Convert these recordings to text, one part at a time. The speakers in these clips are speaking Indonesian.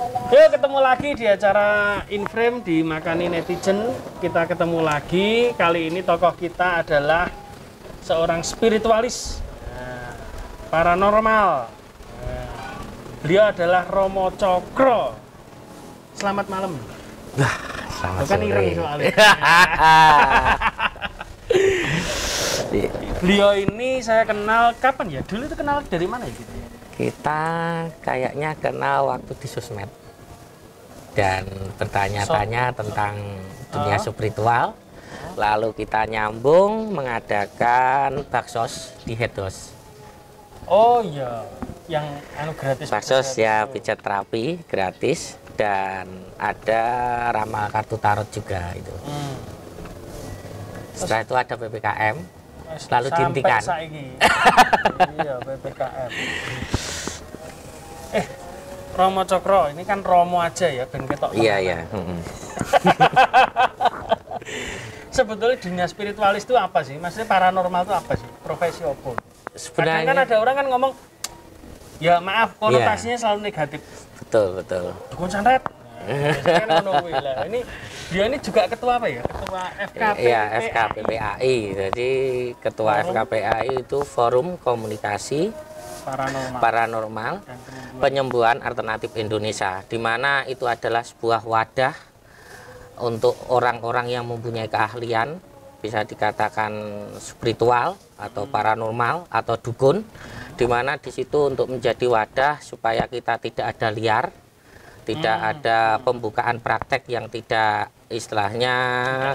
Yuk ketemu lagi di acara Inframe di Makani Netizen. Kita ketemu lagi. Kali ini tokoh kita adalah seorang spiritualis, paranormal. Beliau adalah Romo Cokro. Selamat malam. Selamat Bukan sore. ireng soalnya. Beliau ini saya kenal kapan ya? Dulu itu kenal dari mana ya gitu ya? Kita kayaknya kenal waktu di sosmed dan bertanya-tanya tentang dunia spiritual. Lalu kita nyambung mengadakan baksos di Hedos. Oh iya, yang gratis. Baksos ya, pijat terapi gratis dan ada ramal kartu tarot juga itu. Setelah itu ada PPKM, lalu dihentikan. Iya, PPKM. Romo Cokro, ini kan Romo aja ya, ben ketok. Iya, iya. Sebetulnya dunia spiritualis itu apa sih? Maksudnya paranormal itu apa sih? Profesi apa? Sebenarnya Kadang kan ada orang kan ngomong, ya maaf, konotasinya selalu negatif. Betul, betul. Dukun santet. Biasanya kan ngono kuwi lah. Ini dia ini juga ketua apa ya? Ketua FKP. Iya, FKPPAI. Jadi ketua FKPAI itu Forum Komunikasi Paranormal Penyembuhan Alternatif Indonesia, di mana itu adalah sebuah wadah untuk orang-orang yang mempunyai keahlian, bisa dikatakan spiritual atau paranormal atau dukun, di mana di situ untuk menjadi wadah supaya kita tidak ada liar, tidak ada pembukaan praktek yang tidak istilahnya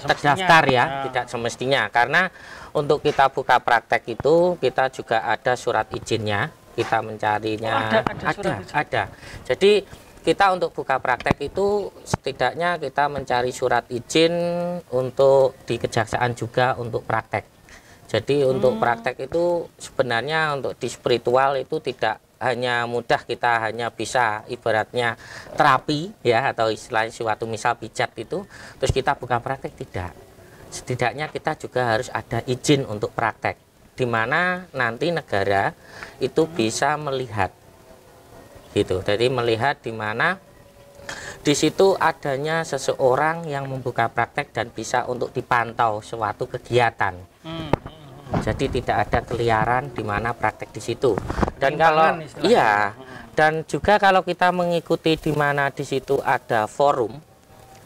terdaftar ya, tidak semestinya. Karena untuk kita buka praktek itu kita juga ada surat izinnya, kita mencarinya. Ada. Jadi kita untuk buka praktek itu setidaknya kita mencari surat izin untuk di kejaksaan juga untuk praktek. Jadi untuk praktek itu sebenarnya untuk di spiritual itu tidak hanya mudah, kita hanya bisa ibaratnya terapi ya, atau istilahnya suatu misal pijat itu terus kita buka praktek, tidak. Setidaknya kita juga harus ada izin untuk praktek, di mana nanti negara itu bisa melihat gitu. Jadi melihat di mana di situ adanya seseorang yang membuka praktek dan bisa untuk dipantau suatu kegiatan. Jadi tidak ada keliaran di mana praktek di situ. Dan kalau iya, dan juga kalau kita mengikuti di mana di situ ada forum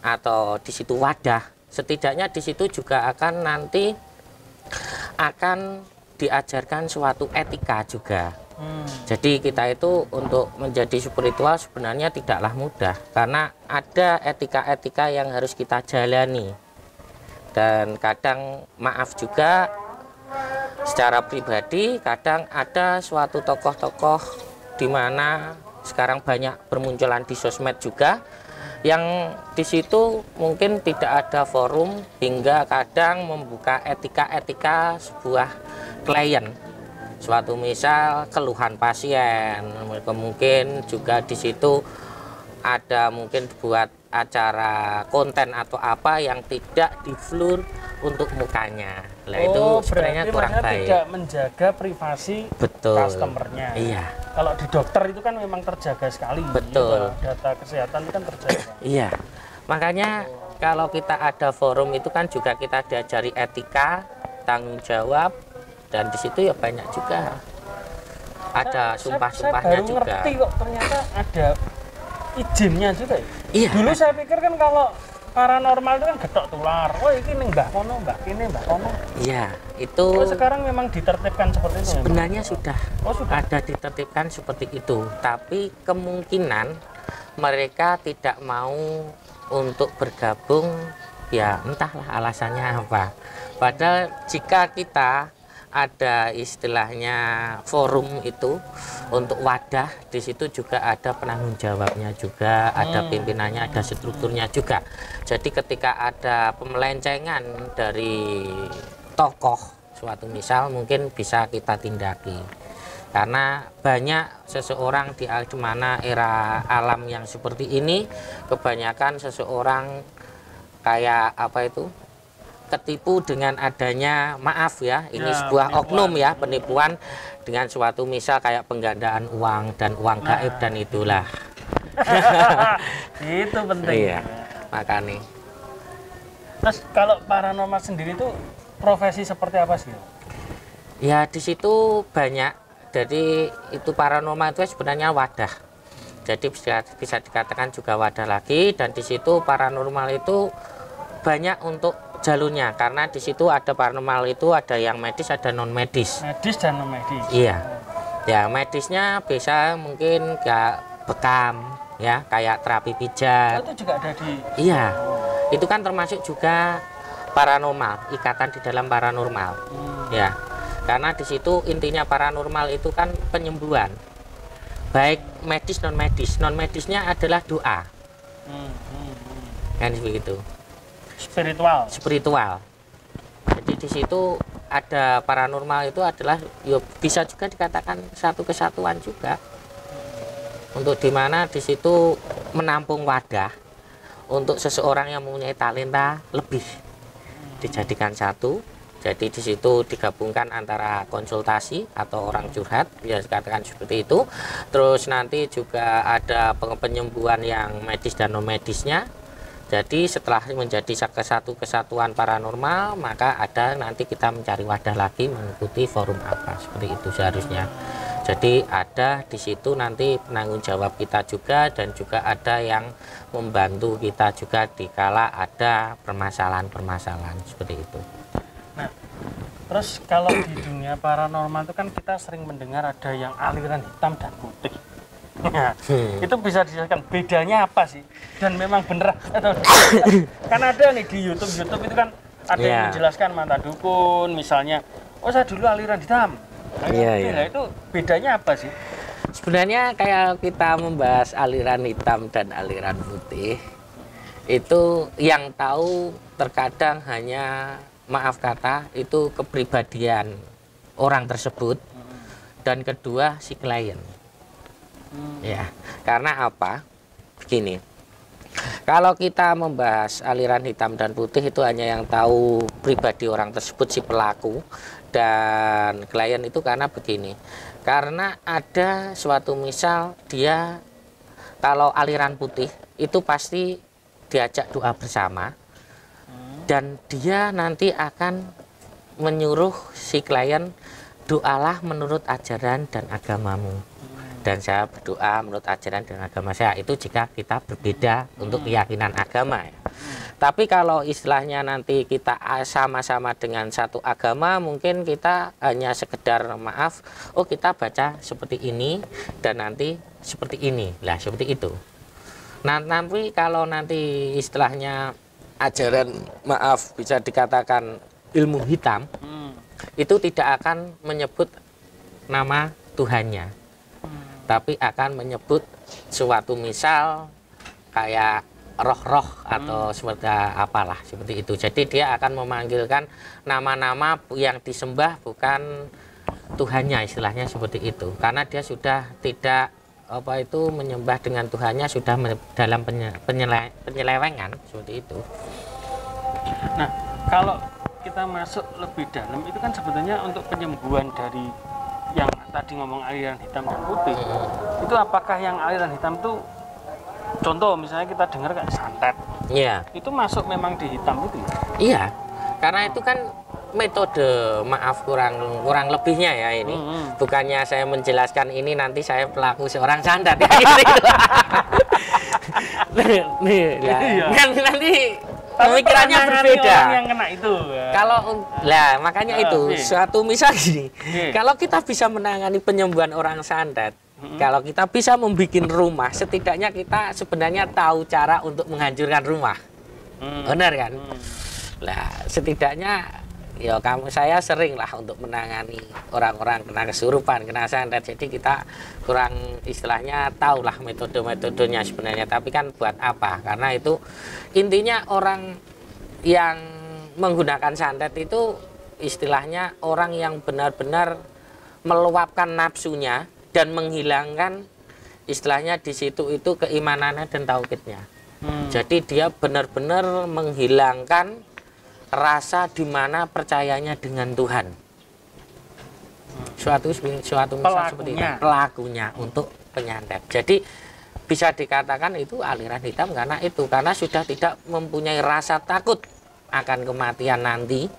atau di situ wadah, setidaknya di situ juga akan nanti akan diajarkan suatu etika juga. Jadi kita itu untuk menjadi spiritual sebenarnya tidaklah mudah, karena ada etika-etika yang harus kita jalani. Dan kadang maaf juga secara pribadi, kadang ada suatu tokoh-tokoh di mana sekarang banyak bermunculan di sosmed juga, yang di situ mungkin tidak ada forum hingga kadang membuka etika-etika sebuah klien. Suatu misal keluhan pasien, mungkin juga di situ ada mungkin buat acara konten atau apa yang tidak di-blur untuk mukanya. Nah, itu sebenarnya kurang baik. Tidak menjaga privasi customernya. Iya. Kalau di dokter itu kan memang terjaga sekali. Betul. Data kesehatan itu kan terjaga. Iya. Makanya kalau kita ada forum itu kan juga kita diajari etika, tanggung jawab, dan di situ ya banyak juga. Ada sumpah-sumpahnya juga. Saya baru ngerti kok ternyata ada izinnya juga ya. Iya. Dulu saya pikir kan kalau paranormal itu kan getok tular. Oh, ini mbah kono, mbah kene, mbah kono. Iya, itu. Oh, sekarang memang ditertibkan seperti itu. Sebenarnya sudah. Oh, sudah. Ada ditertibkan seperti itu, tapi kemungkinan mereka tidak mau untuk bergabung, ya entahlah alasannya apa. Padahal jika kita ada istilahnya forum itu untuk wadah, di situ juga ada penanggung jawabnya juga, ada pimpinannya, ada strukturnya juga. Jadi ketika ada pemelencengan dari tokoh suatu misal, mungkin bisa kita tindaki. Karena banyak seseorang di mana era alam yang seperti ini, kebanyakan seseorang kayak apa itu, ketipu dengan adanya, maaf ya, ini sebuah oknum ya, penipuan dengan suatu misal kayak penggandaan uang dan uang gaib dan itulah. Itu penting. Iya, makanya. Terus kalau paranormal sendiri itu profesi seperti apa sih? Ya di situ banyak. Jadi itu paranormal itu sebenarnya wadah. Jadi bisa dikatakan juga wadah lagi, dan di situ paranormal itu banyak untuk jalurnya, karena di situ ada paranormal itu ada yang medis, ada non medis. Medis dan non medis. Iya. Ya medisnya bisa mungkin kayak bekam, ya kayak terapi pijat. Oh, itu juga ada di. Iya. Itu kan termasuk juga paranormal, ikatan di dalam paranormal. Ya. Karena di situ intinya paranormal itu kan penyembuhan. Baik medis non medis. Non medisnya adalah doa. Kan begitu. Spiritual. Jadi di situ ada paranormal itu adalah bisa juga dikatakan satu kesatuan juga. Untuk dimana di situ menampung wadah untuk seseorang yang mempunyai talenta lebih dijadikan satu. Jadi di situ digabungkan antara konsultasi atau orang curhat, bisa dikatakan seperti itu. Terus nanti juga ada penyembuhan yang medis dan non medisnya. Jadi setelah menjadi satu kesatuan paranormal, maka ada nanti kita mencari wadah lagi mengikuti forum apa, seperti itu seharusnya. Jadi ada di situ nanti penanggung jawab kita juga, dan juga ada yang membantu kita juga dikala ada permasalahan-permasalahan seperti itu. Nah, terus kalau di dunia paranormal itu kan kita sering mendengar ada yang aliran hitam dan putih. Nah, itu bisa dijelaskan bedanya apa sih? Dan memang bener atau kan ada nih di YouTube itu kan ada yang menjelaskan mata dukun misalnya, oh saya dulu aliran hitam. Nah, itu bedanya apa sih? Sebenarnya kayak kita membahas aliran hitam dan aliran putih, itu yang tahu terkadang hanya, maaf kata, itu kepribadian orang tersebut, dan kedua si klien. Ya, karena apa? Begini, kalau kita membahas aliran hitam dan putih itu hanya yang tahu pribadi orang tersebut, si pelaku dan klien itu, karena begini, karena ada suatu misal dia kalau aliran putih itu pasti diajak doa bersama, dan dia nanti akan menyuruh si klien, doalah menurut ajaran dan agamamu, dan saya berdoa menurut ajaran dan agama saya. Itu jika kita berbeda untuk keyakinan agama ya. Tapi kalau istilahnya nanti kita sama-sama dengan satu agama, mungkin kita hanya sekedar maaf, oh kita baca seperti ini dan nanti seperti ini lah, seperti itu. Nah nanti kalau nanti istilahnya ajaran, maaf bisa dikatakan ilmu hitam, itu tidak akan menyebut nama Tuhannya, tapi akan menyebut suatu misal kayak roh-roh atau seperti apalah, seperti itu. Jadi dia akan memanggilkan nama-nama yang disembah bukan Tuhannya, istilahnya seperti itu. Karena dia sudah tidak menyembah dengan Tuhannya, sudah dalam penyelewengan seperti itu. Nah, kalau kita masuk lebih dalam itu kan sebetulnya untuk penyembuhan dari yang tadi ngomong aliran hitam dan putih, itu apakah yang aliran hitam itu, contoh misalnya kita dengar kayak santet, itu masuk memang di hitam itu ya? Iya, karena itu kan metode, maaf kurang lebihnya ya ini. Bukannya saya menjelaskan ini nanti saya pelaku seorang santet ya. Nanti pemikirannya berbeda. Yang kena itu. Kalau makanya itu suatu misal gini. Kalau kita bisa menangani penyembuhan orang santet, kalau kita bisa membuat rumah, setidaknya kita sebenarnya tahu cara untuk menghancurkan rumah. Benar kan? Lah, setidaknya ya saya sering lah untuk menangani orang-orang kena kesurupan, kena santet. Jadi kita kurang istilahnya tahulah metode-metodenya sebenarnya. Tapi kan buat apa? Karena itu intinya orang yang menggunakan santet itu istilahnya orang yang benar-benar meluapkan nafsunya dan menghilangkan istilahnya di situ itu keimanannya dan tauhidnya. Jadi dia benar-benar menghilangkan rasa dimana percayanya dengan Tuhan. Suatu misal seperti itu, pelakunya untuk penyantet. Jadi bisa dikatakan itu aliran hitam karena sudah tidak mempunyai rasa takut akan kematian nanti,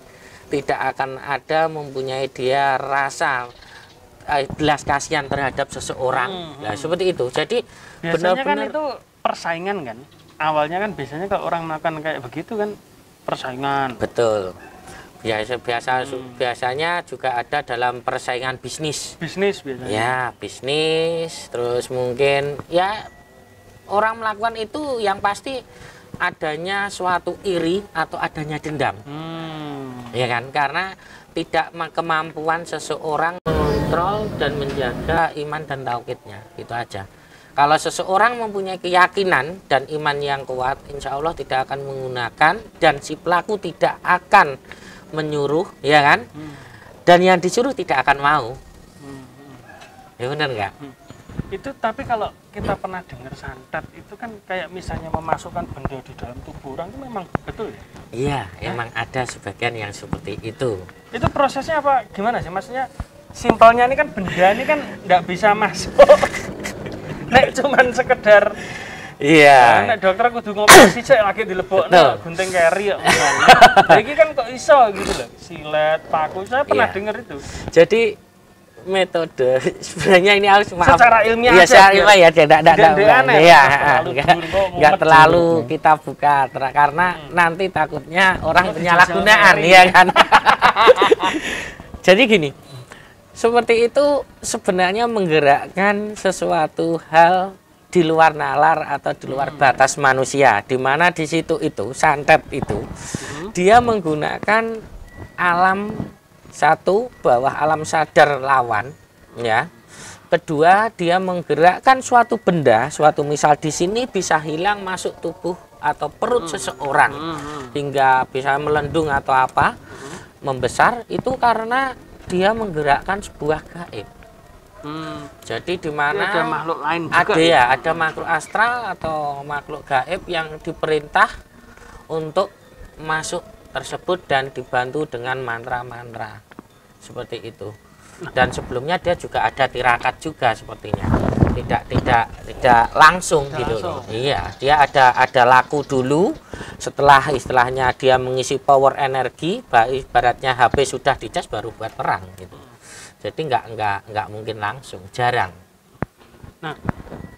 tidak akan ada mempunyai dia rasa belas kasihan terhadap seseorang. Nah, seperti itu. Jadi biasanya benar-benar kan itu persaingan kan. Awalnya kan biasanya kalau orang melakukan kayak begitu kan persaingan. betul. Biasanya juga ada dalam persaingan bisnis. Bisnis biasanya. Ya, bisnis, terus mungkin ya orang melakukan itu yang pasti adanya suatu iri atau adanya dendam. Ya kan? Karena tidak kemampuan seseorang mengontrol dan menjaga iman dan tauhidnya. Itu aja. Kalau seseorang mempunyai keyakinan dan iman yang kuat, insya Allah tidak akan menggunakan dan si pelaku tidak akan menyuruh, ya kan? Dan yang disuruh tidak akan mau. Ya benar nggak? Itu tapi kalau kita pernah dengar santet itu kan kayak misalnya memasukkan benda di dalam tubuh orang itu memang betul ya? Iya, emang ada sebagian yang seperti itu. Itu prosesnya apa? Gimana sih? Maksudnya simpelnya ini kan benda ini kan nggak bisa masuk. Nek cuman sekedar iya. Nek dokter kudu ngomong sih lagi dilebokno gunting keri ya. Jadi kan kok iso gitu loh. Silet, paku, saya pernah dengar itu. Jadi metode sebenarnya ini harus maaf. Secara ilmiah ya, secara ilmiah ya enggak terlalu kita buka karena nanti takutnya orang penyalahgunaan ya kan. Jadi gini. Seperti itu sebenarnya menggerakkan sesuatu hal di luar nalar atau di luar batas manusia, di mana di situ itu santet itu dia menggunakan alam satu bawah alam sadar lawan, ya. Kedua dia menggerakkan suatu benda, suatu misal di sini bisa hilang masuk tubuh atau perut seseorang hingga bisa melendung atau apa membesar itu karena dia menggerakkan sebuah gaib. Jadi di mana ada makhluk lain juga. Ada makhluk astral atau makhluk gaib yang diperintah untuk masuk tersebut dan dibantu dengan mantra-mantra seperti itu. Dan sebelumnya dia juga ada tirakat juga sepertinya. Tidak langsung gitu loh. Iya, dia ada laku dulu. Setelah istilahnya dia mengisi power energi, ibaratnya HP sudah dicas baru buat perang gitu. Jadi nggak mungkin langsung, jarang. Nah,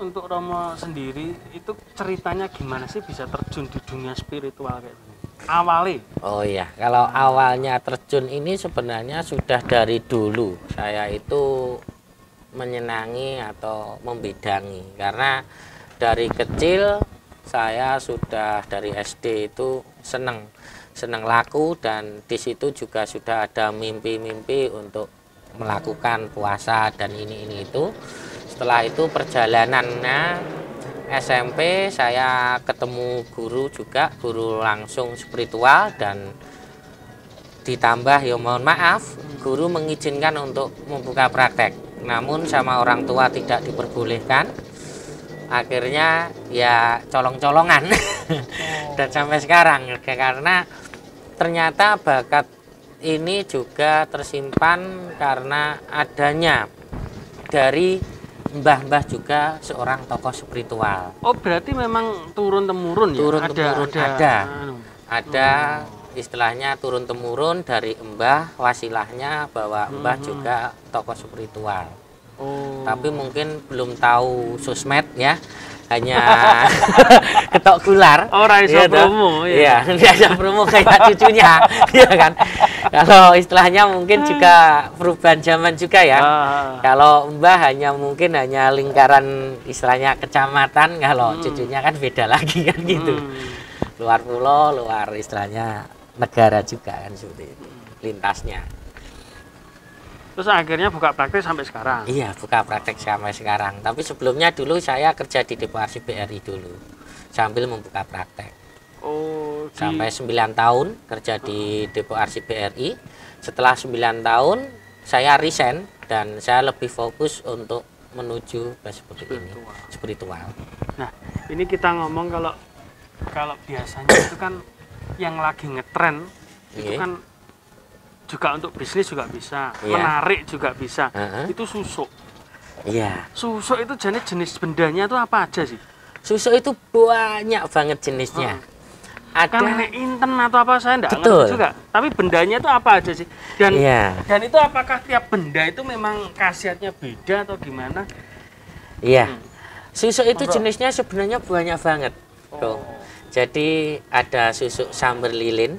untuk Romo sendiri itu ceritanya gimana sih bisa terjun di dunia spiritual kayak gini? Awalnya? Oh iya, kalau awalnya terjun ini sebenarnya sudah dari dulu. Saya itu menyenangi atau membidangi karena dari kecil saya sudah dari SD itu seneng laku dan di situ juga sudah ada mimpi-mimpi untuk melakukan puasa dan ini itu. Setelah itu perjalanannya SMP saya ketemu guru juga, guru langsung spiritual dan ditambah ya mohon maaf guru mengizinkan untuk membuka praktek. Namun sama orang tua tidak diperbolehkan. Akhirnya ya colong-colongan. Dan sampai sekarang karena ternyata bakat ini juga tersimpan karena adanya dari mbah-mbah juga seorang tokoh spiritual. Oh, berarti memang turun-temurun ya? Turun-temurun ada istilahnya turun-temurun dari mbah, wasilahnya bahwa mbah juga tokoh spiritual. Oh. Tapi mungkin belum tahu sosmed ya. Hanya ketok gular. Orang iso promo ya. Iya, dia promo kayak cucunya, ya kan. Kalau istilahnya mungkin juga perubahan zaman juga ya. Kalau mbah mungkin hanya lingkaran istilahnya kecamatan, kalau cucunya kan beda lagi kan gitu. Luar pulau, luar istilahnya negara juga kan seperti itu lintasnya. Terus akhirnya buka praktek sampai sekarang? Iya, buka praktek sampai sekarang. Tapi sebelumnya dulu saya kerja di Depo Arsip BRI dulu sambil membuka praktek. Oh, sampai 9 tahun kerja di Depo Arsip BRI. Setelah 9 tahun saya resign dan saya lebih fokus untuk menuju ke seperti ini, spiritual. Nah, ini kita ngomong kalau biasanya itu kan yang lagi ngetren itu kan juga untuk bisnis juga bisa, menarik juga bisa. Itu susuk. Iya. Susuk itu jenis bendanya itu apa aja sih? Susuk itu banyak banget jenisnya. Ada kan nenek inten atau apa saya enggak ngerti juga. Tapi bendanya itu apa aja sih? Dan itu apakah tiap benda itu memang khasiatnya beda atau gimana? Iya. Susuk itu jenisnya sebenarnya banyak banget. Tuh. Jadi ada susuk samber lilin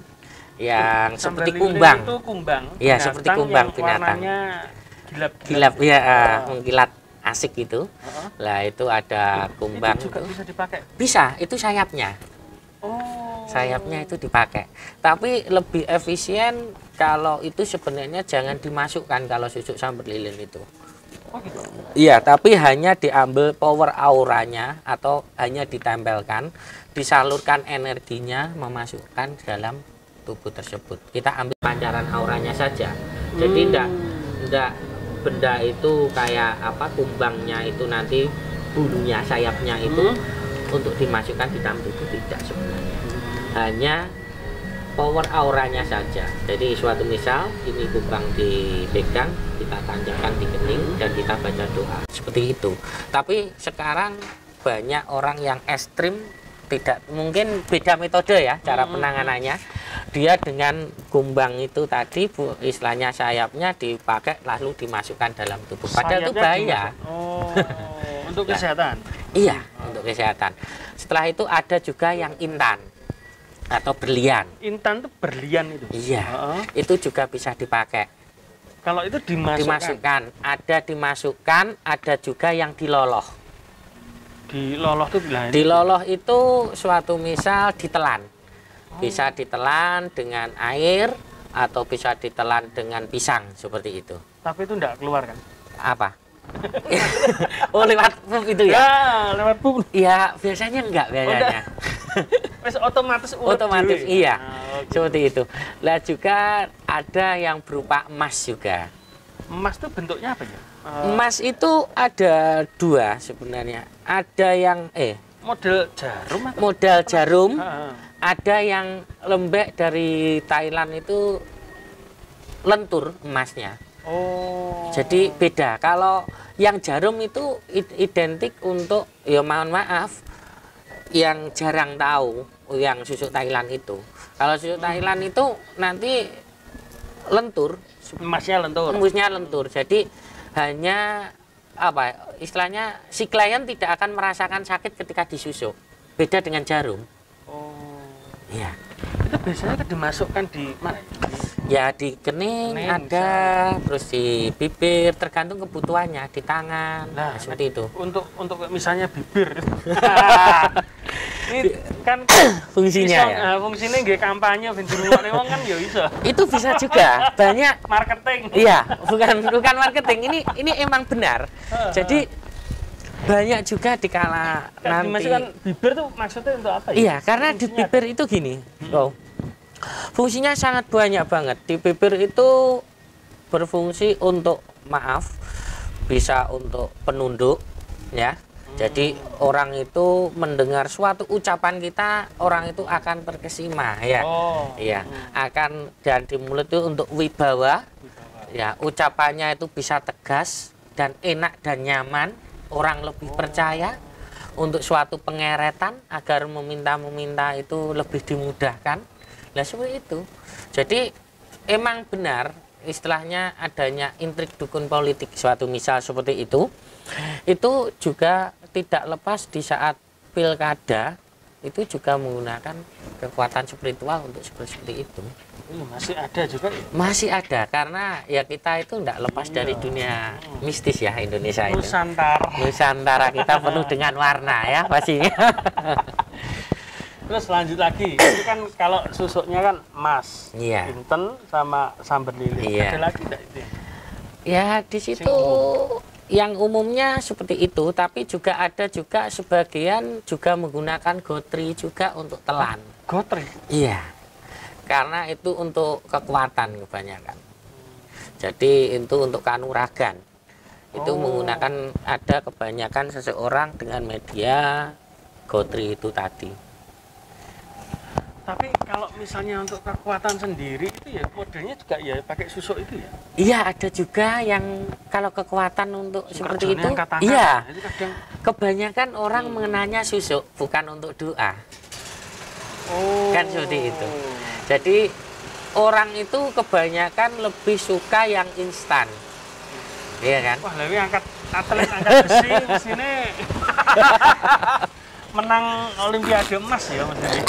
yang seperti kumbang. Itu kumbang. Iya, seperti kumbang binatang. Warnanya gilap ya, mengkilat asik gitu. Lah itu ada kumbang. Itu juga bisa dipakai. Bisa, itu sayapnya. Sayapnya itu dipakai. Tapi lebih efisien kalau itu sebenarnya jangan dimasukkan kalau susuk samber lilin itu. Gitu. Iya, tapi hanya diambil power auranya atau hanya ditempelkan, disalurkan energinya memasukkan dalam tubuh tersebut. Kita ambil pancaran auranya saja. Jadi enggak benda itu kayak apa kumbangnya itu nanti bulunya sayapnya itu untuk dimasukkan di dalam tubuh, tidak sebenarnya. Hanya power auranya saja. Jadi suatu misal ini kumbang dipegang, kita tancapkan di kening dan kita baca doa seperti itu. Tapi sekarang banyak orang yang ekstrim, tidak mungkin beda metode ya cara penanganannya. Dia dengan kumbang itu tadi istilahnya sayapnya dipakai lalu dimasukkan dalam tubuh. Padahal itu bahaya. Untuk kesehatan. Iya, untuk kesehatan. Setelah itu ada juga yang intan atau berlian. Intan itu berlian itu. Iya. Itu juga bisa dipakai. Kalau itu dimasukkan. Ada dimasukkan, ada juga yang diloloh. Diloloh itu bilang. Diloloh itu suatu misal ditelan. Bisa ditelan dengan air atau bisa ditelan dengan pisang seperti itu. Tapi itu enggak keluar kan? Apa? Oh, lewat pup itu ya? Ya, lewat pup. Ya, biasanya enggak biasanya. Otomatis iya. Seperti itu. Lah juga ada yang berupa emas juga. Emas itu bentuknya apa ya? Emas itu ada dua sebenarnya. Ada yang model jarum atau model jarum. Ada yang lembek dari Thailand itu lentur emasnya. Jadi beda. Kalau yang jarum itu identik untuk, ya mohon maaf, yang jarang tahu yang susuk Thailand itu. Kalau susuk Thailand itu nanti lentur, emasnya lentur. Jadi hanya apa istilahnya si klien tidak akan merasakan sakit ketika disusuk. Beda dengan jarum. Iya. Itu biasanya dimasukkan di mana? Ya di kening ada, terus di bibir, tergantung kebutuhannya, di tangan. Nah, seperti itu. Untuk misalnya bibir. Ini kan fungsinya ya. Fungsinya nggih kampanye ben dirungokne wong kan ya iso. Itu bisa juga. Banyak marketing. Iya, bukan marketing. Ini emang benar. Jadi banyak juga dikala nanti dimasukkan bibir tuh maksudnya untuk apa ya? Iya, karena di bibir itu gini. Fungsinya sangat banyak banget. Di bibir itu berfungsi untuk bisa untuk penunduk ya. Jadi orang itu mendengar suatu ucapan kita, orang itu akan terkesima ya. Iya, akan dan di mulut itu untuk wibawa. Ya, ucapannya itu bisa tegas dan enak dan nyaman. Orang lebih percaya untuk suatu pengeretan agar meminta itu lebih dimudahkan. Nah seperti itu. Jadi emang benar istilahnya adanya intrik dukun politik suatu misal seperti itu juga tidak lepas di saat pilkada itu juga menggunakan kekuatan spiritual untuk seperti itu. Masih ada juga ya? Masih ada, karena ya kita itu tidak lepas dari dunia mistis ya Indonesia itu. Nusantara kita penuh dengan warna ya pasti. Terus lanjut lagi, itu kan kalau susuknya kan emas, inten sama samber lilin. Ada lagi enggak itu? Ya di situ yang umumnya seperti itu, tapi juga ada juga sebagian juga menggunakan gotri juga untuk telan. Gotri? Iya. Karena itu untuk kekuatan kebanyakan. Jadi itu untuk kanuragan. Itu menggunakan ada kebanyakan seseorang dengan media gotri itu tadi. Tapi kalau misalnya untuk kekuatan sendiri itu ya modelnya juga ya pakai susuk itu ya? Iya, ada juga yang kalau kekuatan untuk seperti itu. Katakan, iya. Itu kadang... Kebanyakan orang mengenanya susuk bukan untuk doa. Oh. Kan seperti itu. Jadi orang itu kebanyakan lebih suka yang instan. Iya kan? Wah, lebih angkat atlet angkat besi di sini. Menang olimpiade emas ya Mas Dewi.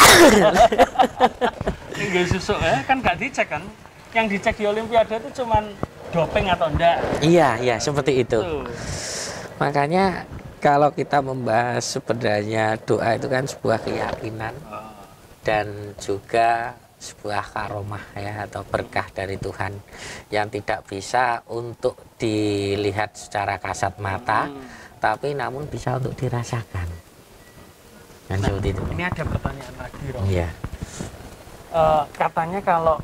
Ini susuk ya, kan nggak dicek kan? Yang dicek di olimpiade itu cuman doping atau enggak. Iya, seperti itu. Makanya kalau kita membahas sebenarnya doa itu kan sebuah keyakinan dan juga sebuah karomah ya, atau berkah dari Tuhan yang tidak bisa untuk dilihat secara kasat mata, tapi namun bisa untuk dirasakan. Kan seperti itu. Ini ada pertanyaan lagi, Rom. Iya. Katanya kalau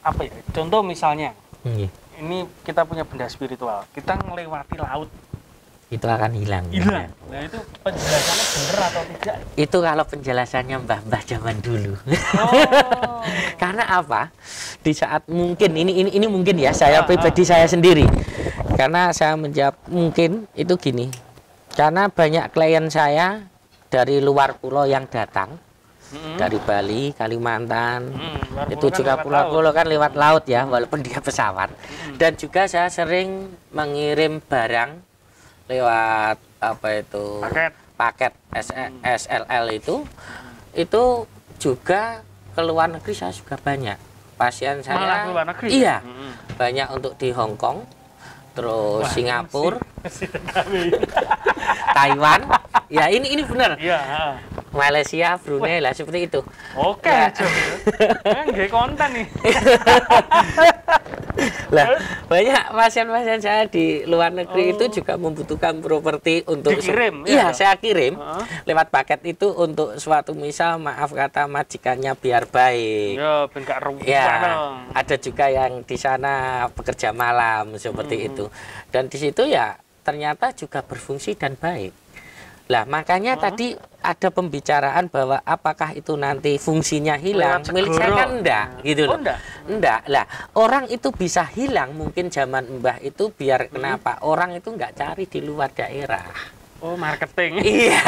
apa ya? Contoh misalnya, ini kita punya benda spiritual, kita melewati laut, itu akan hilang. Hilang. Nah itu penjelasannya benar atau tidak? Itu kalau penjelasannya mbah-mbah zaman dulu. Oh. Karena apa? Di saat mungkin ini mungkin ya, saya pribadi saya sendiri. Karena saya menjawab mungkin itu gini. Karena banyak klien saya dari luar pulau yang datang, dari Bali, Kalimantan, itu kan juga pulau-pulau kan lewat laut ya, walaupun dia pesawat. Dan juga saya sering mengirim barang lewat apa itu paket SLL itu juga ke luar negeri. Saya juga banyak pasien saya. Luar negeri? Iya, banyak untuk di Hong Kong, terus Singapura, Taiwan. Ya ini benar. Iya. Malaysia, Brunei lah seperti itu. Oke, ya. Nggak konten nih. Lah, banyak pasien-pasien saya di luar negeri itu juga membutuhkan properti untuk dikirim. Iya, saya kirim lewat paket itu untuk suatu misal maaf kata majikannya biar baik. Ya, ben gak ruwet. Ya, ada juga yang di sana bekerja malam seperti itu. Dan di situ ya ternyata juga berfungsi dan baik. Lah makanya tadi ada pembicaraan bahwa apakah itu nanti fungsinya hilang. Milik saya kan enggak gitu loh. Enggak. Lah orang itu bisa hilang mungkin zaman Mbah itu biar kenapa orang itu enggak cari di luar daerah. Oh, marketing. Iya.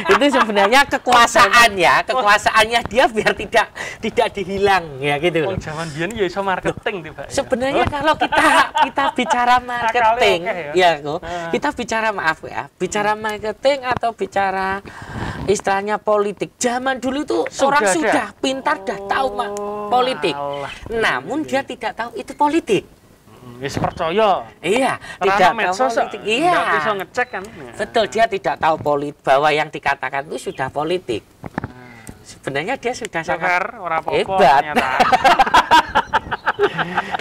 Itu sebenarnya kekuasaan ya, kekuasaannya dia biar tidak dihilang ya gitu loh. Oh, zaman biyen ya iso marketing tiba. Sebenarnya kalau kita bicara marketing ya kok, kita bicara maaf ya, bicara marketing atau bicara istilahnya politik. Zaman dulu itu orang sudah pintar, dah tahu politik. Namun dia tidak tahu itu politik. Wis percaya. Iya, tidak tahu politik. Iya. Tidak bisa ngecek kan. Betul, dia tidak tahu bahwa yang dikatakan itu sudah politik. Sebenarnya dia sudah sangat hebat.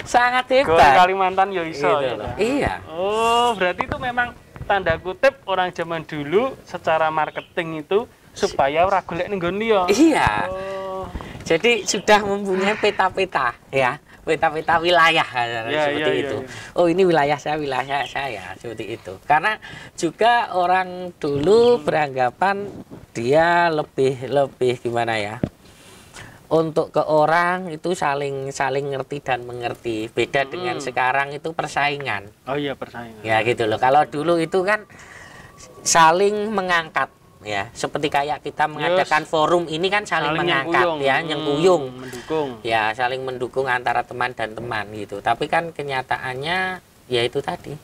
Sangat hebat. Di Kalimantan ya iso. Iya. Oh, berarti itu memang tanda kutip orang zaman dulu secara marketing itu supaya ora golek ning nggon liya. Iya. Jadi sudah mempunyai peta-peta ya. Peta-peta wilayah seperti itu. Oh ini wilayah saya seperti itu. Karena juga orang dulu beranggapan dia lebih gimana ya? Untuk ke orang itu saling ngerti dan mengerti. Beda dengan sekarang itu persaingan. Oh iya, persaingan. Ya gitu loh. Kalau dulu itu kan saling mengangkat. Ya, seperti kayak kita mengadakan forum ini kan saling mengangkat ya, nyengkuyung, mendukung. Ya, saling mendukung antara teman dan teman gitu. Tapi kan kenyataannya ya itu tadi.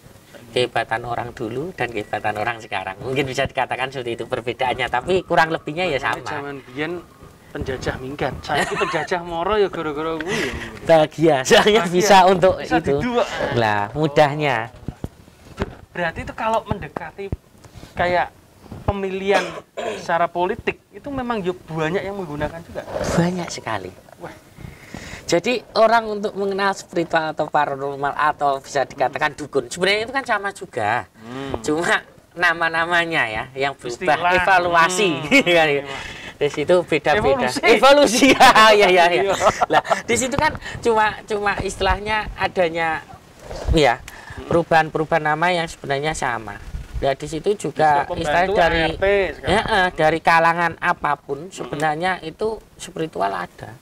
Kehebatan orang dulu dan kehebatan orang sekarang. Mungkin bisa dikatakan seperti itu perbedaannya, tapi kurang lebihnya ya sama. Zaman biyen penjajah minggat. Saiki penjajah moro ya gara-gara kuwi. Bahagia, soalnya bisa untuk itu. Lah, mudahnya. Berarti itu kalau mendekati kayak pemilihan secara politik itu memang banyak yang menggunakan juga. Banyak sekali. Wah. Jadi orang untuk mengenal spiritual atau paranormal atau bisa dikatakan dukun sebenarnya itu kan sama juga. Cuma nama-namanya ya yang berubah evaluasi. Di situ beda-beda. Evolusi. Ya. Lah di situ kan cuma istilahnya adanya ya perubahan nama yang sebenarnya sama. Ya di situ juga istilahnya dari kalangan apapun sebenarnya itu spiritual ada.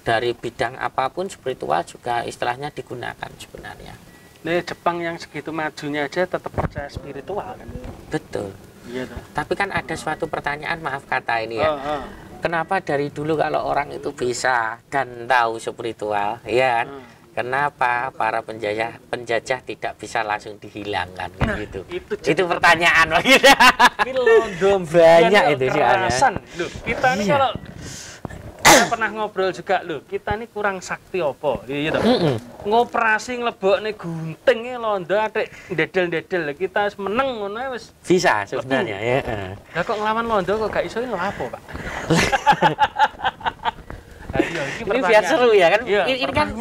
Dari bidang apapun spiritual juga istilahnya digunakan sebenarnya. Nih Jepang yang segitu majunya aja tetap percaya spiritual kan? Betul. Iya tuh. Tapi kan ada suatu pertanyaan, maaf kata ini ya. Kenapa dari dulu kalau orang itu bisa dan tahu spiritual, ya kan? Kenapa para penjajah tidak bisa langsung dihilangkan kan gitu? Itu pertanyaan begitu. Ini londo banyak itu sih. Loh, kita ini kalau saya pernah ngobrol juga loh, kita ini kurang sakti apa gitu. Ngoperasi ngelebokne gunting londo atik ndedel-ndedel kita wis meneng ngono wis bisa sebenarnya ya. Lah kok nglawan londo kok gak iso ngelapo, Pak? Ini biar seru ya kan? Ini kan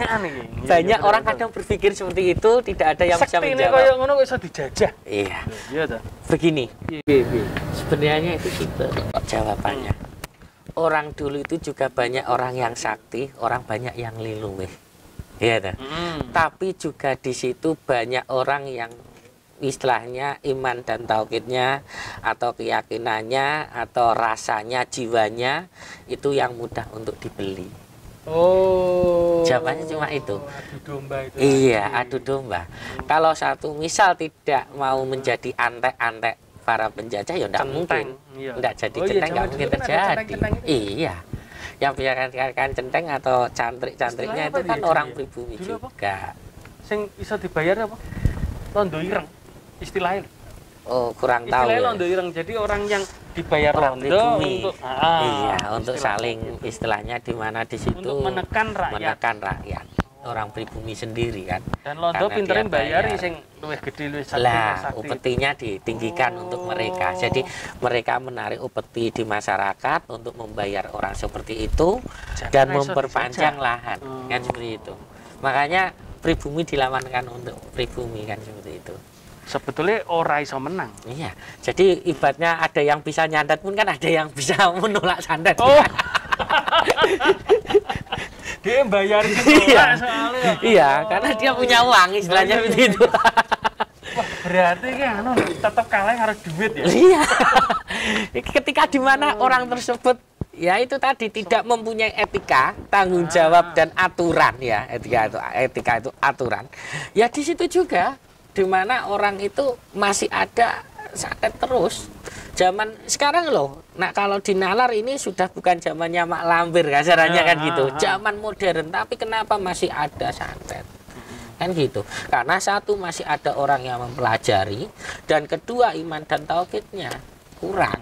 banyak orang kadang berpikir seperti itu, tidak ada yang bisa menjawab. Sakti ini kayak ngono kok iso dijajah. Iya. Iya toh. Begini. Sebenarnya itu simple jawabannya. Orang dulu itu juga banyak orang yang sakti, orang banyak yang liluweh. Iya toh. Tapi juga di situ banyak orang yang istilahnya iman dan tauhidnya atau keyakinannya atau rasanya jiwanya itu yang mudah untuk dibeli. Oh, jawabannya cuma itu. Adu domba itu. Iya, adu domba. Kalau satu misal tidak mau menjadi antek-antek para penjajah ya tidak mungkin. Tidak jadi centeng, nggak mungkin terjadi. Iya. Yang biarkan centeng atau cantrik-cantriknya itu kan orang pribumi juga. Sing bisa dibayar apa? Londo ireng. Istilahnya. Oh, kurang tahu. Istilahnya londo ireng. Jadi orang yang dibayar londo untuk iya, untuk saling istilahnya di mana di situ untuk menekan rakyat. Orang pribumi sendiri kan. Dan londo pinterin bayari sing luwih gede luwih sakti. Lah, upetinya ditinggikan untuk mereka. Jadi mereka menarik upeti di masyarakat untuk membayar orang seperti itu dan memperpanjang lahan kan seperti itu. Makanya pribumi dilawankan untuk pribumi kan seperti itu. Sebetulnya ora iso menang. Iya. Jadi ibaratnya ada yang bisa nyantet pun kan ada yang bisa menolak santet. Oh. Dia bayar iya. Soalnya. Iya, karena dia punya uang istilahnya begitu. Wah, berarti kan tetap kalah harus duit ya. Iya. Ketika di mana orang tersebut ya itu tadi tidak mempunyai etika, tanggung jawab dan aturan ya, etika itu aturan. Ya di situ juga di mana orang itu masih ada santet terus. Zaman sekarang loh, nah kalau di nalar ini sudah bukan zamannya mak lampir kasarannya kan gitu. Zaman modern, tapi kenapa masih ada santet? Kan gitu. Karena satu masih ada orang yang mempelajari dan kedua iman dan tauhidnya kurang.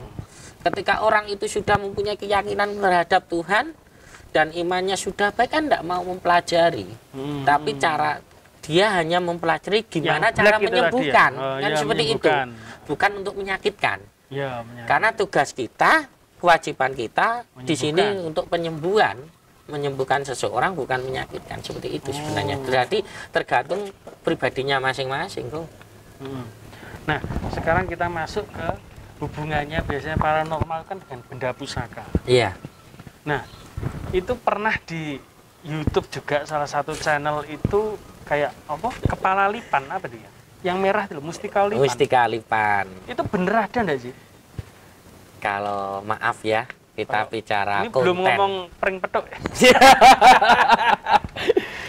Ketika orang itu sudah mempunyai keyakinan terhadap Tuhan dan imannya sudah baik kan tidak mau mempelajari. Tapi cara dia hanya mempelajari gimana cara menyembuhkan. Kan seperti itu. Bukan untuk menyakitkan. Ya, karena tugas kita, kewajiban kita di sini untuk penyembuhan, menyembuhkan seseorang bukan menyakitkan seperti itu sebenarnya. Berarti tergantung pribadinya masing-masing kok. Nah, sekarang kita masuk ke hubungannya biasanya paranormal kan dengan benda pusaka. Iya. Nah, itu pernah di YouTube juga salah satu channel itu kayak apa? Kepala lipan apa dia? Yang merah itu mustika lipan. Mustika lipan. Itu bener ada enggak sih? Kalau maaf ya, kita bicara ini konten. Belum ngomong pring petok ya?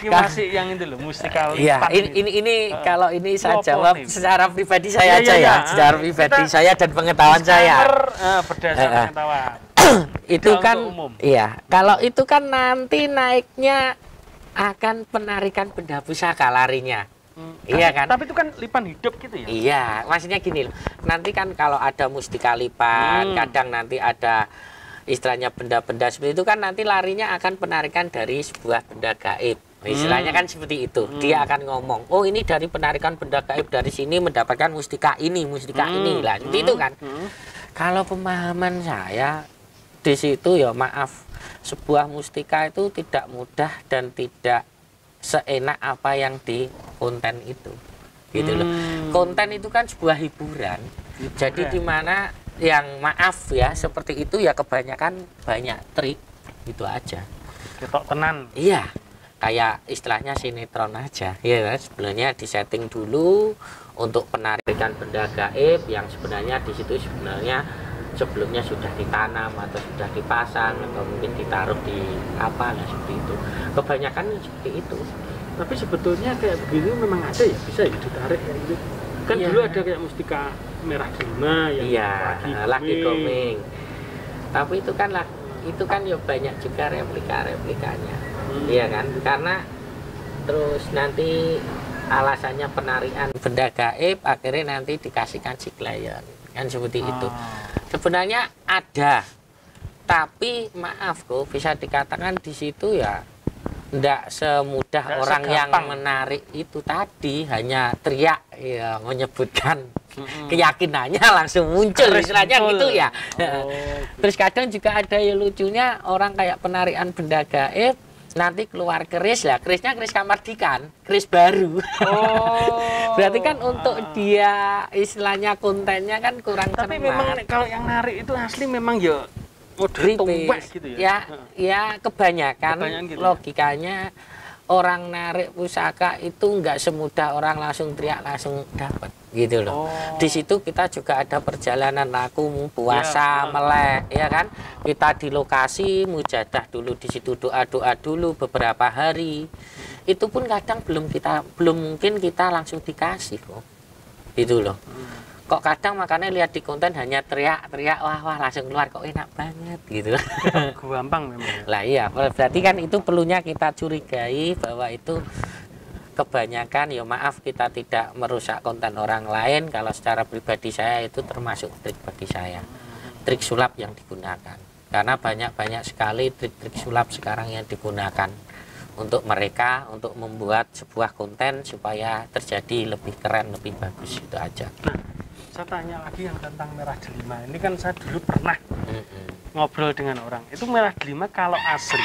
Ini masih yang itu loh, mustika lipan. Iya, ini kalau ini saya jawab secara pribadi saya aja ya. Secara pribadi saya dan pengetahuan saya. Berdasar pengetahuan. Itu kan, iya. Kalau itu kan nanti naiknya akan penarikan benda pusaka larinya. Iya kan? Tapi itu kan lipan hidup gitu ya? Iya, maksudnya gini loh. Nanti kan kalau ada mustika lipan, kadang nanti ada istilahnya benda-benda seperti itu kan nanti larinya akan penarikan dari sebuah benda gaib. Istilahnya kan seperti itu. Dia akan ngomong, oh ini dari penarikan benda gaib dari sini mendapatkan mustika ini lah. Seperti itu kan. Kalau pemahaman saya di situ ya maaf, sebuah mustika itu tidak mudah dan tidak seenak apa yang di konten itu gitu loh. Konten itu kan sebuah hiburan. Jadi di mana yang maaf ya seperti itu ya kebanyakan banyak trik gitu aja. Ketok tenan. Iya. Kayak istilahnya sinetron aja. Ya sebenarnya di setting dulu untuk penarikan benda gaib yang sebenarnya di situ sebenarnya sebelumnya sudah ditanam atau sudah dipasang atau mungkin ditaruh di apa, nah seperti itu. Kebanyakan seperti itu. Tapi sebetulnya kayak begini memang ada ya, bisa ya ditarik kayak gitu. Kan dulu ada kayak mustika merah delima yang lagi booming. Tapi itu kan ya banyak juga replikanya. Iya kan? Karena terus nanti alasannya penarian benda gaib akhirnya nanti dikasihkan si klien. Kan seperti itu. Sebenarnya ada. Tapi maaf kok bisa dikatakan di situ ya tidak semudah orang yang menarik itu tadi hanya teriak ya, menyebutkan keyakinannya langsung muncul istilahnya gitu ya. Terus kadang juga ada yang lucunya orang kayak penarikan benda gaib nanti keluar keris lah, kerisnya keris kamar dikan, keris baru. Berarti kan untuk dia istilahnya kontennya kan kurang tapi cermat. Memang kalau yang narik itu asli memang ya model tumpek gitu ya. Ya kebanyakan gitu logikanya orang narik pusaka itu nggak semudah orang langsung teriak langsung dapat gitu loh. Di situ kita juga ada perjalanan laku puasa melek ya kan. Kita di lokasi mujadah dulu di situ doa-doa dulu beberapa hari. Itu pun kadang belum mungkin kita langsung dikasih kok. Gitu loh. Kok kadang makanya lihat di konten hanya teriak-teriak wah langsung keluar kok enak banget gitu. Gampang memang. Lah iya, berarti kan itu perlunya kita curigai bahwa itu kebanyakan ya maaf kita tidak merusak konten orang lain. Kalau secara pribadi saya itu termasuk trik bagi saya. Trik sulap yang digunakan. Karena banyak sekali trik-trik sulap sekarang yang digunakan untuk mereka untuk membuat sebuah konten supaya terjadi lebih keren, lebih bagus itu aja. Nah, saya tanya lagi yang tentang merah delima. Ini kan saya dulu pernah ngobrol dengan orang. Itu merah delima kalau asli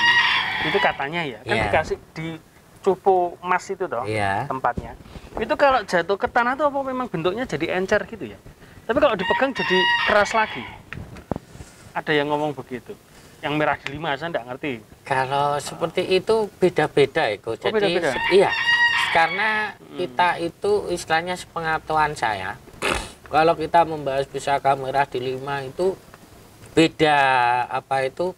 itu katanya ya kan dikasih di cupu emas itu toh tempatnya. Itu kalau jatuh ke tanah itu apa memang bentuknya jadi encer gitu ya? Tapi kalau dipegang jadi keras lagi. Ada yang ngomong begitu. Yang merah delima saya nggak ngerti. Kalau seperti itu beda-beda Eko. Jadi beda-beda? Iya. Karena kita itu istilahnya sepengetahuan saya. Kalau kita membahas pusaka merah delima itu beda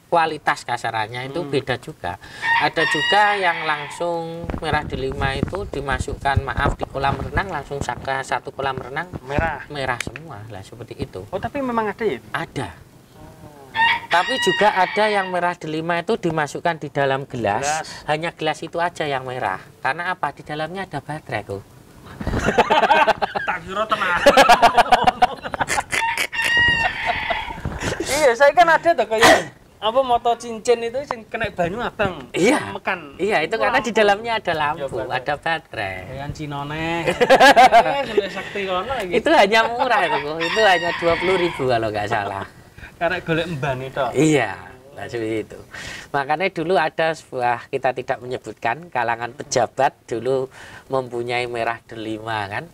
kualitas kasarannya itu beda juga. Ada juga yang langsung merah delima itu dimasukkan di kolam renang langsung satu kolam renang merah semua lah seperti itu. Oh tapi memang ada ya? Ada. Tapi juga ada yang merah delima itu dimasukkan di dalam gelas. Hanya gelas itu aja yang merah. Karena apa? Di dalamnya ada baterai kok. Tak kira tenang. Iya, saya kan ada tuh kayak moto cincin itu kena banyu abang. Iya. Mekan. Iya, itu karena di dalamnya ada lampu, ada baterai. Kayak Cinone. Sakti kono gitu. Itu hanya murah itu, itu hanya 20.000 kalau nggak salah. Karena golek emban itu. Iya. Nah, seperti itu. Makanya dulu ada sebuah, kita tidak menyebutkan, kalangan pejabat dulu mempunyai merah delima kan.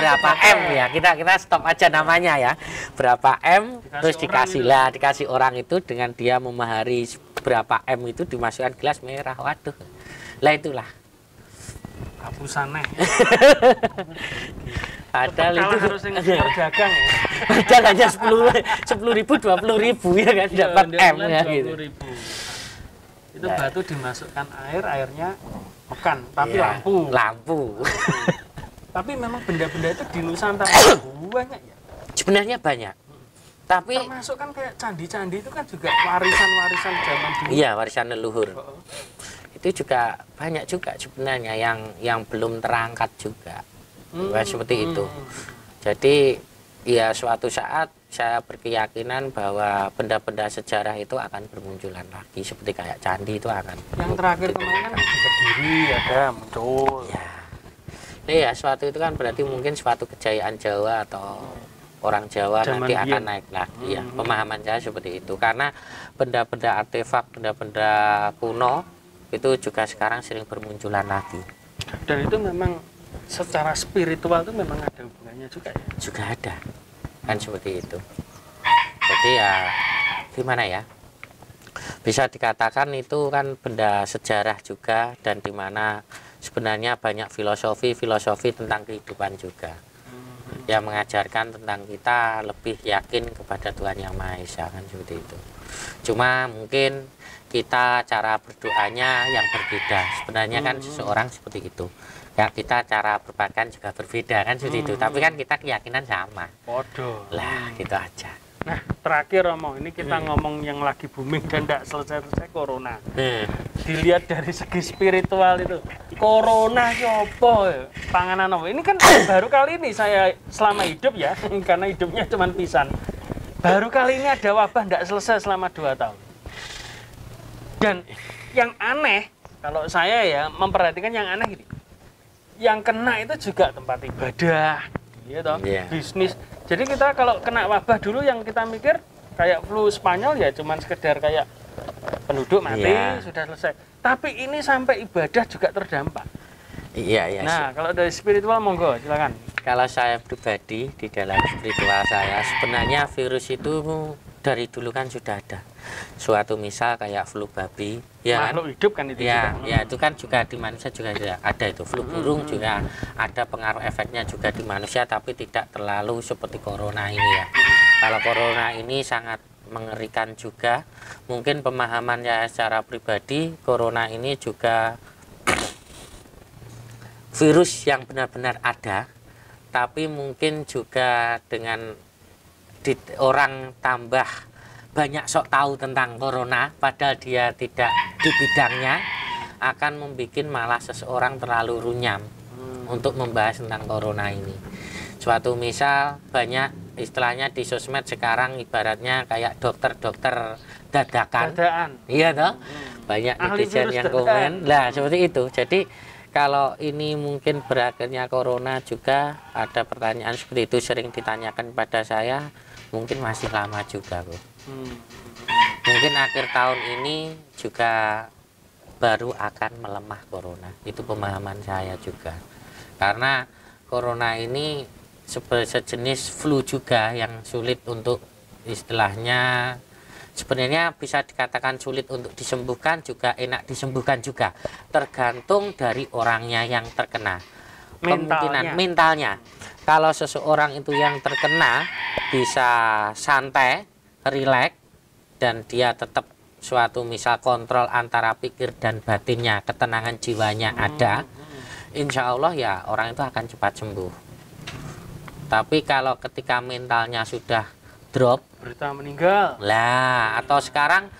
Berapa M ya, kita stop aja namanya ya. Berapa M terus dikasih orang itu dengan dia memahari berapa M itu dimasukkan gelas merah. Waduh. Lah itulah. Kapusaneh. Padahal itu harus yang terjagang ya. Padahal hanya 10.000 20.000 ya kan dapat M ya gitu. Itu batu dimasukkan airnya mekan tapi lampu. Tapi memang benda-benda itu di Nusantara banyak ya. Sebenarnya banyak. Tapi termasuk kan kayak candi-candi itu kan juga warisan-warisan zaman dulu. Iya, warisan leluhur. Itu juga banyak juga sebenarnya yang belum terangkat juga. Seperti itu. Jadi ya suatu saat saya berkeyakinan bahwa benda-benda sejarah itu akan bermunculan lagi seperti kayak candi itu akan. Yang terakhir kemarin kan di Kediri ada muncul. Ya. Iya, suatu itu kan berarti mungkin suatu kejayaan Jawa atau orang Jawa zaman nanti akan naik lagi ya. Pemahaman saya seperti itu. Karena benda-benda artefak, benda-benda kuno itu juga sekarang sering bermunculan lagi. Dan itu memang secara spiritual itu memang ada hubungannya juga ya? Juga ada. Kan seperti itu. Jadi ya gimana ya? Bisa dikatakan itu kan benda sejarah juga dan dimana sebenarnya banyak filosofi tentang kehidupan juga yang mengajarkan tentang kita lebih yakin kepada Tuhan Yang Maha Esa, kan seperti itu. Cuma mungkin kita cara berdoanya yang berbeda. Sebenarnya kan seseorang seperti itu. Ya, kita cara berpakaian juga berbeda, kan seperti itu. Tapi kan kita keyakinan sama. Podo. Lah, gitu aja. Nah, terakhir Romo, ini kita ngomong yang lagi booming dan tidak selesai-selesai corona. Dilihat dari segi spiritual itu, corona apa? Panganan apa? Ini kan baru kali ini saya selama hidup ya, karena hidupnya cuma pisan. Baru kali ini ada wabah tidak selesai selama 2 tahun. Dan yang aneh, kalau saya ya memperhatikan yang aneh ini, yang kena itu juga tempat ibadah, gitu, bisnis. Jadi kita kalau kena wabah dulu yang kita mikir kayak flu Spanyol ya cuman sekedar kayak penduduk mati sudah selesai. Tapi ini sampai ibadah juga terdampak. Iya. Nah, kalau dari spiritual monggo silakan. Kalau saya pribadi di dalam spiritual saya sebenarnya virus itu dari dulu kan sudah ada. Suatu misal kayak flu babi, ya makhluk hidup kan itu. Ya, juga. Ya itu kan juga di manusia juga ada itu. Flu burung juga ada pengaruh efeknya juga di manusia, tapi tidak terlalu seperti corona ini ya. Kalau corona ini sangat mengerikan juga. Mungkin pemahamannya secara pribadi, corona ini juga virus yang benar-benar ada, tapi mungkin juga dengan orang tambah banyak sok tahu tentang corona padahal dia tidak di bidangnya, akan membuat malah seseorang terlalu runyam untuk membahas tentang corona ini. Suatu misal banyak istilahnya di sosmed sekarang ibaratnya kayak dokter-dokter dadakan. Iya toh? Banyak netizen yang komen. Lah seperti itu. Jadi kalau ini mungkin berakhirnya corona juga ada pertanyaan seperti itu sering ditanyakan pada saya. Mungkin masih lama juga kok. Mungkin akhir tahun ini juga baru akan melemah corona. Itu pemahaman saya juga. Karena corona ini sejenis flu juga yang sulit untuk istilahnya sebenarnya bisa dikatakan sulit untuk disembuhkan juga enak disembuhkan juga. Tergantung dari orangnya yang terkena. Kemungkinan mentalnya. Kalau seseorang itu yang terkena bisa santai, rileks, dan dia tetap suatu misal kontrol antara pikir dan batinnya, ketenangan jiwanya ada, insya Allah ya orang itu akan cepat sembuh. Tapi kalau ketika mentalnya sudah drop, berita meninggal lah, atau sekarang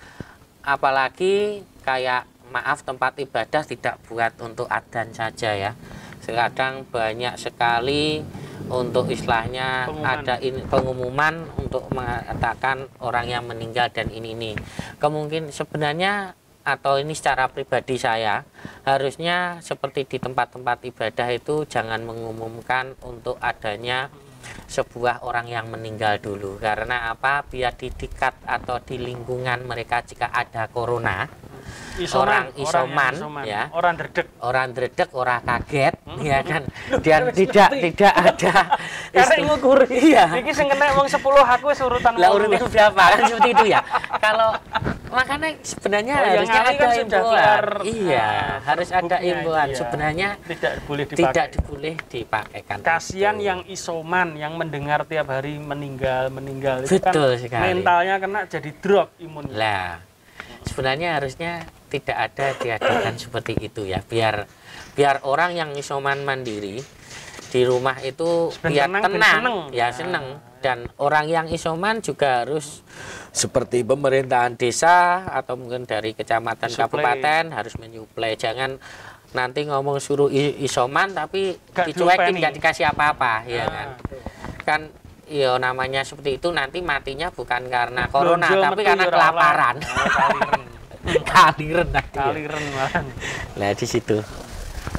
apalagi kayak maaf tempat ibadah tidak buat untuk adzan saja ya. Sekarang banyak sekali untuk istilahnya ada pengumuman untuk mengatakan orang yang meninggal dan ini. Kemungkinan sebenarnya atau ini secara pribadi saya harusnya seperti di tempat-tempat ibadah itu jangan mengumumkan untuk adanya sebuah orang yang meninggal dulu. Karena apa? Biar di dekat atau di lingkungan mereka jika ada corona, orang isoman ya, orang dredeg, orang kaget ya kan, dan tidak ada karena ngukur iya iki sing kena wong 10 aku wis urutan lah urut itu berapa kan seperti itu ya. Kalau makanya sebenarnya harusnya ada kan imbauan, iya harus ada imbauan iya. Sebenarnya tidak boleh dipakaikan. Kasihan yang isoman yang mendengar tiap hari meninggal itu betul kan sekali. Mentalnya kena jadi drop imunnya. Lah sebenarnya harusnya tidak ada diadakan seperti itu ya, biar orang yang isoman mandiri di rumah itu biar tenang ya, seneng. Dan orang yang isoman juga harus seperti pemerintahan desa atau mungkin dari kecamatan kabupaten harus menyuplai. Jangan nanti ngomong suruh isoman tapi dicuekin nggak dikasih apa-apa ya kan ya namanya seperti itu, nanti matinya bukan karena corona tapi karena kelaparan. Kaliren nah di situ.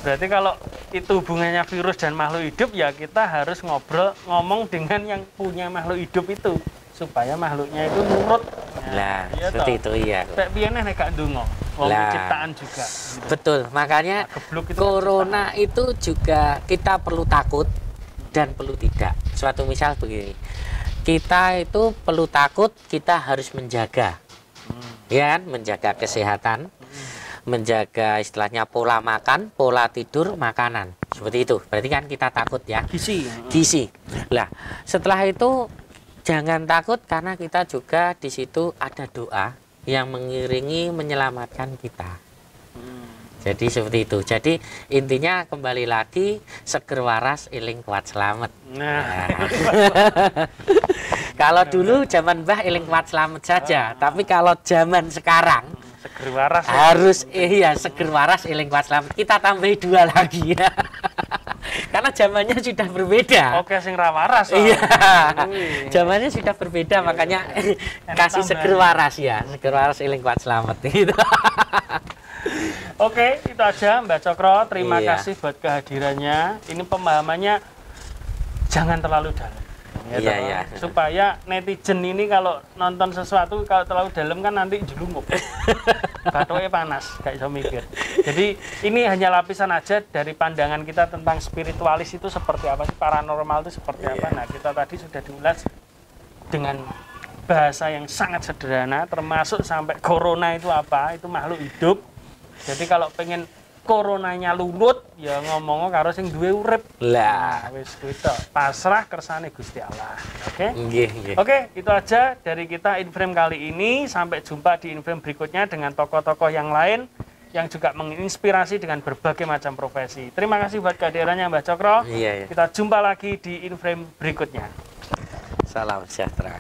Berarti kalau itu hubungannya virus dan makhluk hidup ya kita harus ngomong dengan yang punya makhluk hidup itu supaya makhluknya itu nurut. Nah, seperti itu iya. Kayak biyen nek gak ndonga, wong ciptaan juga. Gitu. Betul, makanya itu corona itu juga kita perlu takut dan perlu tidak. Suatu misal begini. Kita itu perlu takut, kita harus menjaga. Ya kan, menjaga kesehatan. menjaga istilahnya pola makan, pola tidur, makanan. Seperti itu. Berarti kan kita takut ya. Gizi. Lah, setelah itu jangan takut karena kita juga di situ ada doa yang mengiringi menyelamatkan kita. Jadi seperti itu. Jadi intinya kembali lagi seger waras eling kuat selamat. Nah. Kalau dulu zaman Mbah eling kuat selamat saja, tapi kalau zaman sekarang seger waras harus seger waras eling kuat selamat. Kita tambahi 2 lagi ya. Karena zamannya sudah berbeda. Oke, sing ra waras. Iya. Zamannya sudah berbeda, makanya kasih seger waras ya. Seger waras eling kuat selamat gitu. Oke, itu aja Mbak Cokro. Terima kasih buat kehadirannya. Ini pemahamannya jangan terlalu dalam. Ya, supaya netizen ini kalau nonton sesuatu kalau terlalu dalam kan nanti jelungup. Batoknya panas, gak bisa mikir. Jadi ini hanya lapisan aja dari pandangan kita tentang spiritualis itu seperti apa sih, paranormal itu seperti apa. Nah, kita tadi sudah diulas dengan bahasa yang sangat sederhana, termasuk sampai corona itu apa, itu makhluk hidup. Jadi kalau pengen coronanya lurut ya ngomong karo sing duwe urip lah. Wis kuwi tok. Pasrah kersane Gusti Allah. Oke? Nggih. Oke, itu aja dari kita Inframe kali ini. Sampai jumpa di Inframe berikutnya dengan tokoh-tokoh yang lain yang juga menginspirasi dengan berbagai macam profesi. Terima kasih buat kehadirannya Mbak Cokro. Iya. Kita jumpa lagi di Inframe berikutnya. Salam sejahtera.